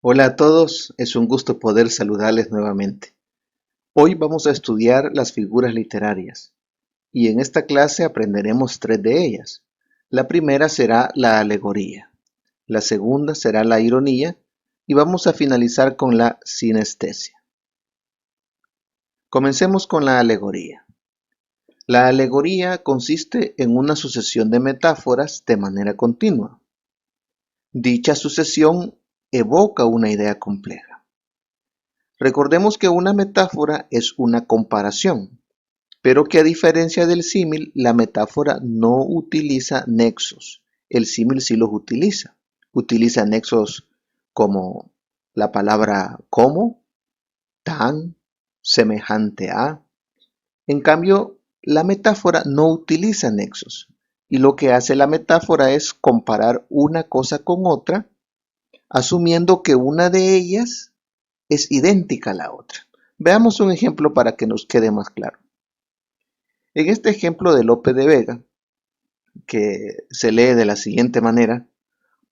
Hola a todos, es un gusto poder saludarles nuevamente. Hoy vamos a estudiar las figuras literarias y en esta clase aprenderemos tres de ellas. La primera será la alegoría, la segunda será la ironía y vamos a finalizar con la sinestesia. Comencemos con la alegoría. La alegoría consiste en una sucesión de metáforas de manera continua. Dicha sucesión evoca una idea compleja. Recordemos que una metáfora es una comparación, pero que a diferencia del símil, la metáfora no utiliza nexos. El símil sí los utiliza. Utiliza nexos como la palabra como, tan, semejante a. En cambio, la metáfora no utiliza nexos. Y lo que hace la metáfora es comparar una cosa con otra, asumiendo que una de ellas es idéntica a la otra. Veamos un ejemplo para que nos quede más claro. En este ejemplo de Lope de Vega, que se lee de la siguiente manera: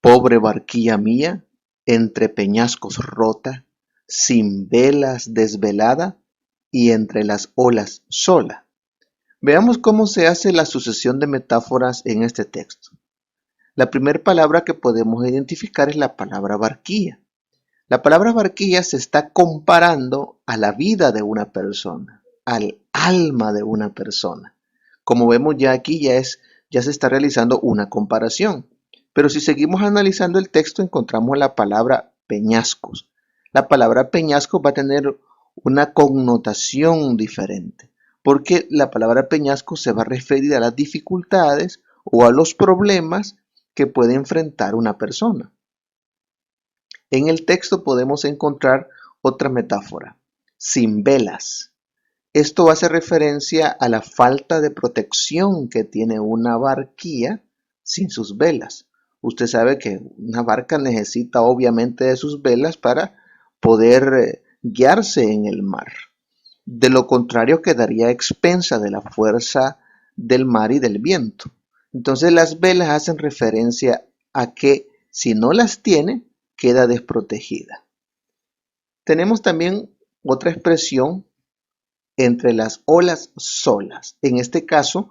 pobre barquilla mía, entre peñascos rota, sin velas desvelada y entre las olas sola. Veamos cómo se hace la sucesión de metáforas en este texto. La primera palabra que podemos identificar es la palabra barquilla. La palabra barquilla se está comparando a la vida de una persona, al alma de una persona. Como vemos ya aquí ya se está realizando una comparación. Pero si seguimos analizando el texto encontramos la palabra peñascos. La palabra peñascos va a tener una connotación diferente, porque la palabra peñasco se va a referir a las dificultades o a los problemas que puede enfrentar una persona. En el texto podemos encontrar otra metáfora: sin velas. Esto hace referencia a la falta de protección que tiene una barquilla sin sus velas. Usted sabe que una barca necesita obviamente de sus velas para poder guiarse en el mar. De lo contrario quedaría expensa de la fuerza del mar y del viento. Entonces las velas hacen referencia a que si no las tiene, queda desprotegida. Tenemos también otra expresión: entre las olas solas. En este caso,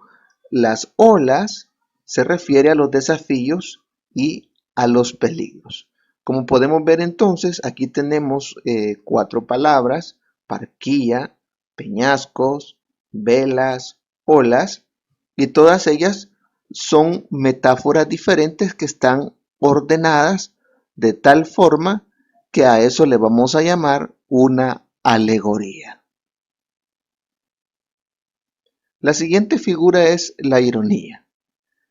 las olas se refiere a los desafíos y a los peligros. Como podemos ver entonces, aquí tenemos cuatro palabras: barquilla, peñascos, velas, olas, y todas ellas son metáforas diferentes que están ordenadas de tal forma que a eso le vamos a llamar una alegoría. La siguiente figura es la ironía.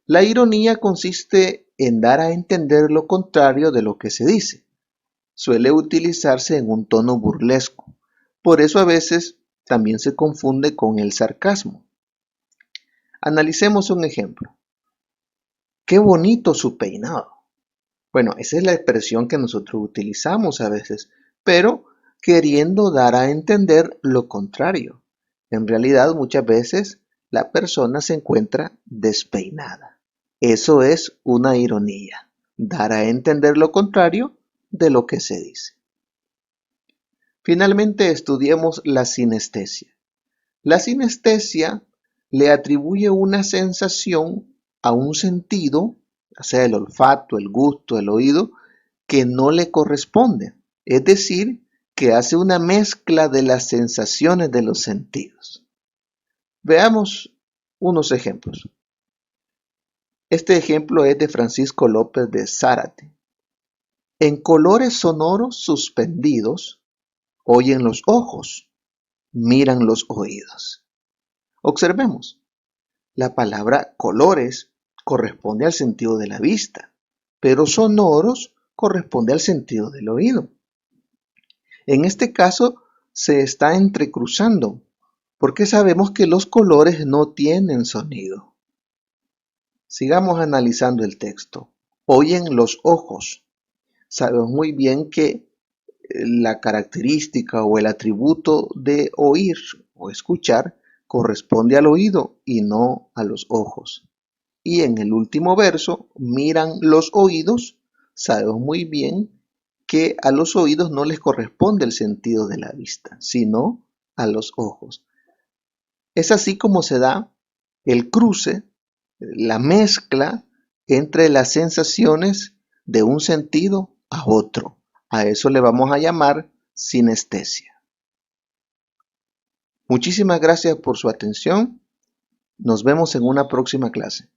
La ironía consiste en dar a entender lo contrario de lo que se dice. Suele utilizarse en un tono burlesco. Por eso a veces también se confunde con el sarcasmo. Analicemos un ejemplo. ¡Qué bonito su peinado! Bueno, esa es la expresión que nosotros utilizamos a veces, pero queriendo dar a entender lo contrario. En realidad, muchas veces la persona se encuentra despeinada. Eso es una ironía, dar a entender lo contrario de lo que se dice. Finalmente, estudiemos la sinestesia. La sinestesia le atribuye una sensación a un sentido, ya sea el olfato, el gusto, el oído, que no le corresponde. Es decir, que hace una mezcla de las sensaciones de los sentidos. Veamos unos ejemplos. Este ejemplo es de Francisco López de Zárate. En colores sonoros suspendidos, oyen los ojos, miran los oídos. Observemos. La palabra colores corresponde al sentido de la vista, pero sonoros corresponde al sentido del oído. En este caso se está entrecruzando, porque sabemos que los colores no tienen sonido. Sigamos analizando el texto. Oyen los ojos. Sabemos muy bien que la característica o el atributo de oír o escuchar corresponde al oído y no a los ojos. Y en el último verso, miran los oídos. Sabemos muy bien que a los oídos no les corresponde el sentido de la vista, sino a los ojos. Es así como se da el cruce, la mezcla entre las sensaciones de un sentido a otro. A eso le vamos a llamar sinestesia. Muchísimas gracias por su atención. Nos vemos en una próxima clase.